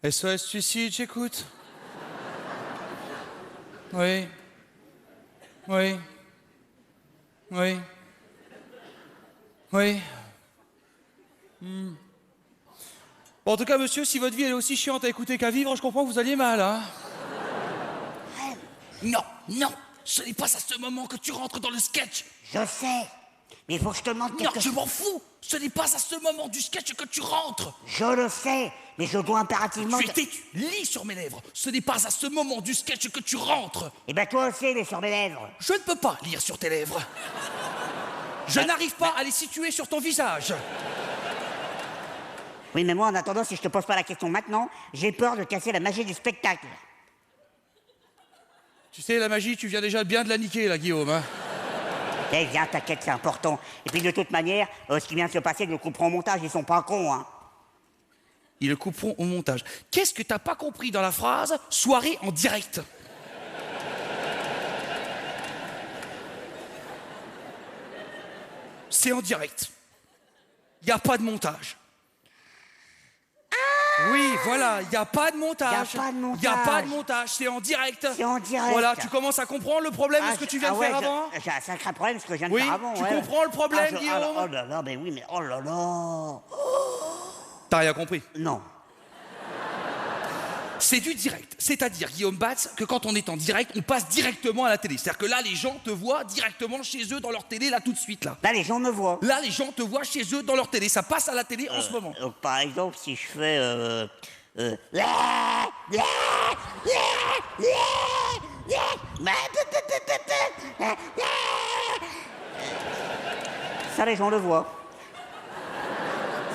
SOS suicide, j'écoute. Oui. Oui. Oui. Oui. Bon, en tout cas, monsieur, si votre vie elle est aussi chiante à écouter qu'à vivre, je comprends que vous alliez mal, hein. Non, non, ce n'est pas à ce moment que tu rentres dans le sketch. Je sais, mais il faut que je te demande Non, quelque je chose. m'en fous. Ce n'est pas à ce moment du sketch que tu rentres. Je le sais, mais je dois impérativement... Tu es têtu, lis sur mes lèvres. Ce n'est pas à ce moment du sketch que tu rentres. Eh ben toi aussi, il est sur mes lèvres. Je ne peux pas lire sur tes lèvres. Je n'arrive pas à les situer sur ton visage. Oui, mais moi, en attendant, si je te pose pas la question maintenant, j'ai peur de casser la magie du spectacle. Tu sais, la magie, tu viens déjà bien de la niquer, là, Guillaume, hein. Eh viens, t'inquiète, c'est important. Et puis de toute manière, ce qui vient de se passer, ils le couperont au montage, ils sont pas cons, hein. Ils le couperont au montage. Qu'est-ce que t'as pas compris dans la phrase « soirée en direct » ? C'est en direct. Il n'y a pas de montage. Oui, voilà, il n'y a pas de montage. Y a pas de montage. Il n'y a pas de montage, c'est en direct. C'est en direct. Voilà, tu commences à comprendre le problème de ce que tu viens de faire avant ? J'ai un sacré problème, ce que je viens de Oui, faire avant. tu ouais. comprends le problème, Oh Guillaume ? là là, mais oui, mais oh là là. T'as rien compris. Non. C'est du direct. C'est-à-dire, Guillaume Batz, que quand on est en direct, on passe directement à la télé. C'est-à-dire que là, les gens te voient directement chez eux dans leur télé, là, tout de suite, là. Là, les gens me voient. Là, les gens te voient chez eux dans leur télé. Ça passe à la télé en ce moment. Donc, par exemple, si je fais... Ça, les gens le voient.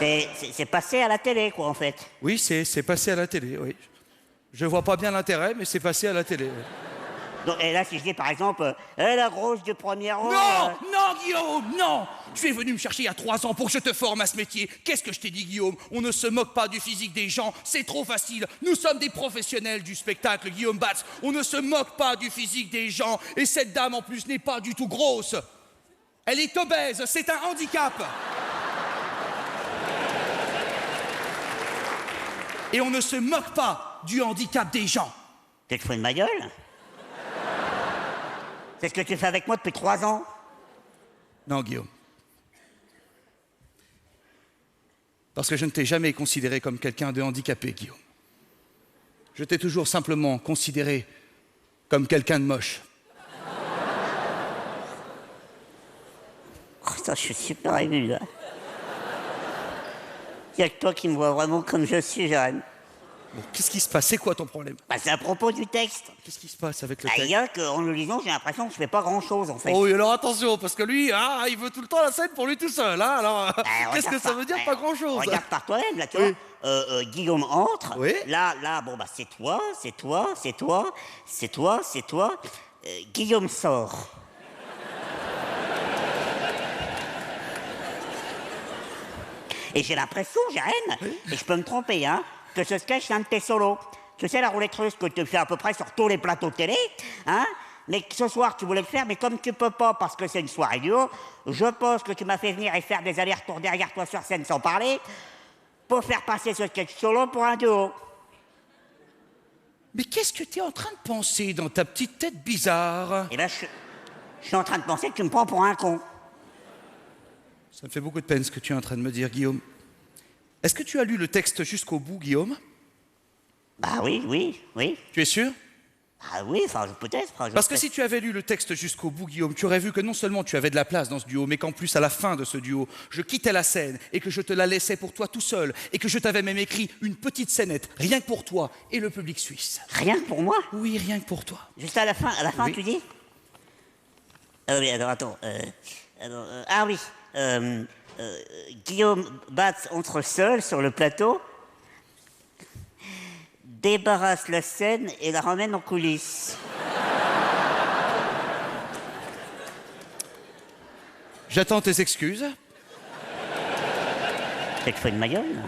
C'est passé à la télé, quoi, en fait. Oui, c'est passé à la télé, oui. Je vois pas bien l'intérêt, mais c'est passé à la télé. Oui. Donc, et là, si je dis, par exemple, la grosse de première rang... Non, non, Guillaume, non. Tu es venu me chercher il y a 3 ans pour que je te forme à ce métier. Qu'est-ce que je t'ai dit, Guillaume ? On ne se moque pas du physique des gens, c'est trop facile. Nous sommes des professionnels du spectacle, Guillaume Batz. On ne se moque pas du physique des gens. Et cette dame, en plus, n'est pas du tout grosse. Elle est obèse, c'est un handicap. Et on ne se moque pas du handicap des gens. Tu te fous de ma gueule? C'est ce que tu fais avec moi depuis 3 ans? Non, Guillaume. Parce que je ne t'ai jamais considéré comme quelqu'un de handicapé, Guillaume. Je t'ai toujours simplement considéré comme quelqu'un de moche. Oh, ça, je suis super ému, là. Il n'y a que toi qui me vois vraiment comme je suis, Johan. Bon, qu'est-ce qui se passe? C'est quoi ton problème? Bah, c'est à propos du texte. Qu'est-ce qui se passe avec le Il texte? y a qu'en le lisant, j'ai l'impression que je fais pas grand-chose, en fait. Oh oui, alors attention, parce que lui, il veut tout le temps la scène pour lui tout seul. Hein, alors, qu'est-ce que Regarde ça veut dire? Pas grand-chose. Regarde par toi-même, là, tu Oui. vois. Guillaume entre. Oui. Là, bon, bah, c'est toi. Guillaume sort. Et j'ai l'impression, Jérém, et je peux me tromper, hein, que ce sketch, c'est un de tes solos. Tu sais, la roulette russe que tu fais à peu près sur tous les plateaux de télé, hein, mais que ce soir, tu voulais le faire, mais comme tu peux pas parce que c'est une soirée duo, je pense que tu m'as fait venir et faire des allers-retours derrière toi sur scène sans parler, pour faire passer ce sketch solo pour un duo. Mais qu'est-ce que tu es en train de penser dans ta petite tête bizarre? Et là, je suis en train de penser que tu me prends pour un con. Ça me fait beaucoup de peine ce que tu es en train de me dire, Guillaume. Est-ce que tu as lu le texte jusqu'au bout, Guillaume? Bah oui. Tu es sûr? Ah oui, enfin, peut-être. Parce que si tu avais lu le texte jusqu'au bout, Guillaume, tu aurais vu que non seulement tu avais de la place dans ce duo, mais qu'en plus, à la fin de ce duo, je quittais la scène et que je te la laissais pour toi tout seul et que je t'avais même écrit une petite scénette, rien que pour toi et le public suisse. Rien que pour moi? Oui, rien que pour toi. Juste à la fin, Oui. tu dis? Ah oui, alors attends. Ah oui. Guillaume Batz entre seul sur le plateau, débarrasse la scène et la ramène en coulisses. J'attends tes excuses. Tu te fous de ma gueule?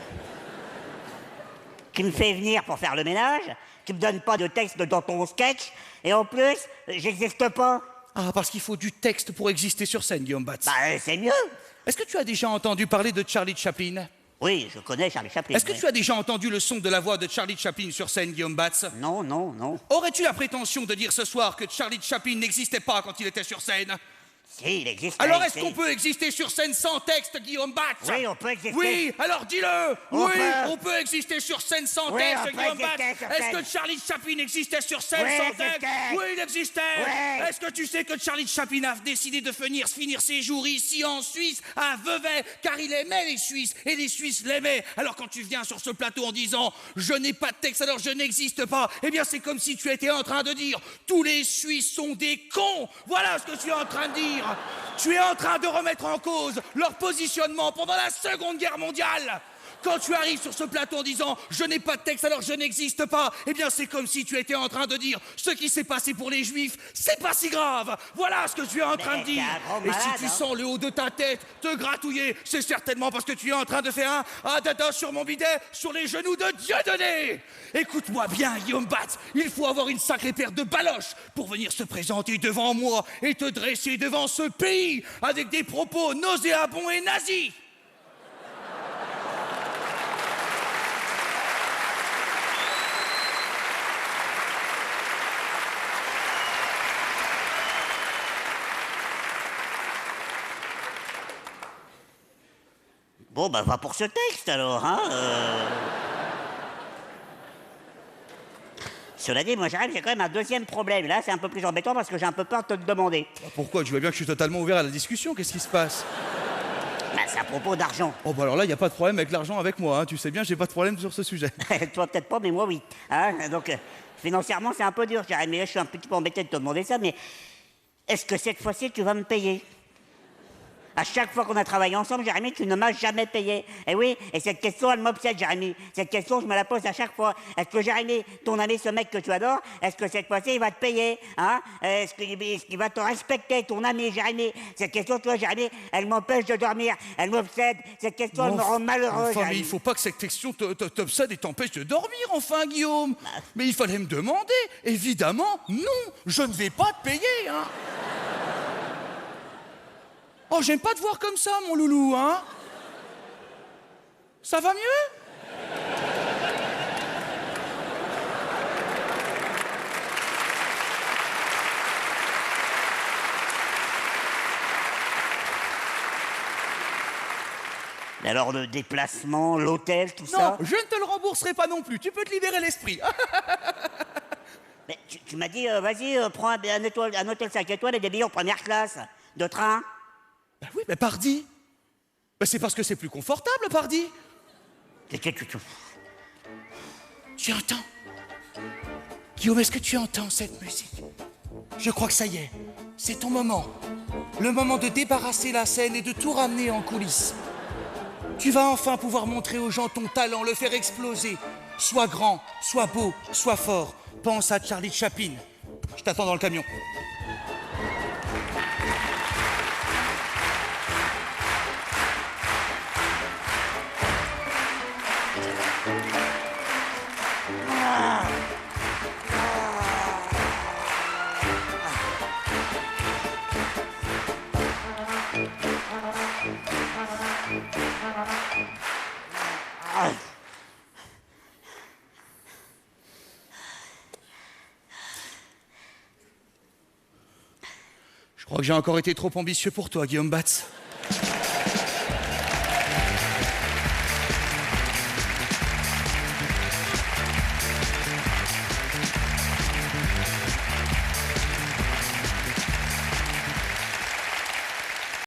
Qui me fait venir pour faire le ménage, qui me donne pas de texte dans ton sketch, et en plus, j'existe pas. Ah, parce qu'il faut du texte pour exister sur scène, Guillaume Batz. Bah, c'est mieux. Est-ce que tu as déjà entendu parler de Charlie Chaplin? Oui, je connais Charlie Chaplin. Est-ce que tu as déjà entendu le son de la voix de Charlie Chaplin sur scène, Guillaume Batz? Non, non, non. Aurais-tu la prétention de dire ce soir que Charlie Chaplin n'existait pas quand il était sur scène? Si, il existe. Alors est-ce qu'on peut exister sur scène sans texte, Guillaume Batz? Oui, on peut exister. Oui, alors dis-le. Oui, on peut exister sur scène sans Oui, texte, on peut Guillaume Batz. exister sur Est-ce scène. que Charlie Chaplin existait sur scène Oui, sans il texte? existait. Oui, il existait. Oui. Est-ce que tu sais que Charlie Chaplin a décidé de finir ses jours ici en Suisse, à Vevey, car il aimait les Suisses et les Suisses l'aimaient. Alors quand tu viens sur ce plateau en disant « Je n'ai pas de texte, alors je n'existe pas », eh bien c'est comme si tu étais en train de dire « Tous les Suisses sont des cons ». Voilà ce que tu es en train de dire. Tu es en train de remettre en cause leur positionnement pendant la Seconde Guerre mondiale. Quand tu arrives sur ce plateau en disant « Je n'ai pas de texte, alors je n'existe pas », eh bien c'est comme si tu étais en train de dire « Ce qui s'est passé pour les Juifs, c'est pas si grave ». Voilà ce que tu es en train de dire. Et si tu sens le haut de ta tête te gratouiller, c'est certainement parce que tu es en train de faire un dada sur mon bidet, sur les genoux de Dieudonné. Écoute-moi bien, Guillaume Batz, il faut avoir une sacrée paire de baloches pour venir se présenter devant moi et te dresser devant ce pays avec des propos nauséabonds et nazis. Bon, bah, va pour ce texte, alors, hein. Cela dit, moi, j'arrive, j'ai quand même un deuxième problème. Là, c'est un peu plus embêtant parce que j'ai un peu peur de te le demander. Pourquoi? Tu vois bien que je suis totalement ouvert à la discussion. Qu'est-ce qui se passe? Bah, c'est à propos d'argent. Oh, bah alors là, il n'y a pas de problème avec l'argent avec moi. Hein. Tu sais bien, j'ai pas de problème sur ce sujet. Toi, peut-être pas, mais moi, oui. Hein, donc, financièrement, c'est un peu dur, Jérémy. Mais là, je suis un petit peu embêté de te demander ça, mais est-ce que cette fois-ci, tu vas me payer? À chaque fois qu'on a travaillé ensemble, Jérémy, tu ne m'as jamais payé. Et oui, et cette question, elle m'obsède, Jérémy. Cette question, je me la pose à chaque fois. Est-ce que Jérémy, ton ami, ce mec que tu adores, est-ce que cette fois-ci, il va te payer, hein? Est-ce qu'il va te respecter, ton ami, Jérémy? Cette question, tu vois, Jérémy, elle m'empêche de dormir. Elle m'obsède. Cette question, elle me rend malheureux, Enfin, mais Jérémy. il faut pas que cette question t'obsède et t'empêche de dormir, enfin, Guillaume. Mais il fallait me demander. Évidemment, non, je ne vais pas te payer, hein. Oh, j'aime pas te voir comme ça, mon loulou, hein? Ça va mieux? Mais alors, le déplacement, l'hôtel, tout Non, ça? je ne te le rembourserai pas non plus. Tu peux te libérer l'esprit. Mais tu m'as dit, vas-y, prends un hôtel 5 étoiles et des billets en première classe. De train. Bah oui, mais pardi. Bah c'est parce que c'est plus confortable, pardi. Tu entends? Guillaume, est-ce que tu entends cette musique? Je crois que ça y est, c'est ton moment. Le moment de débarrasser la scène et de tout ramener en coulisses. Tu vas enfin pouvoir montrer aux gens ton talent, le faire exploser. Sois grand, sois beau, sois fort. Pense à Charlie Chaplin. Je t'attends dans le camion. Je crois que j'ai encore été trop ambitieux pour toi, Guillaume Batz.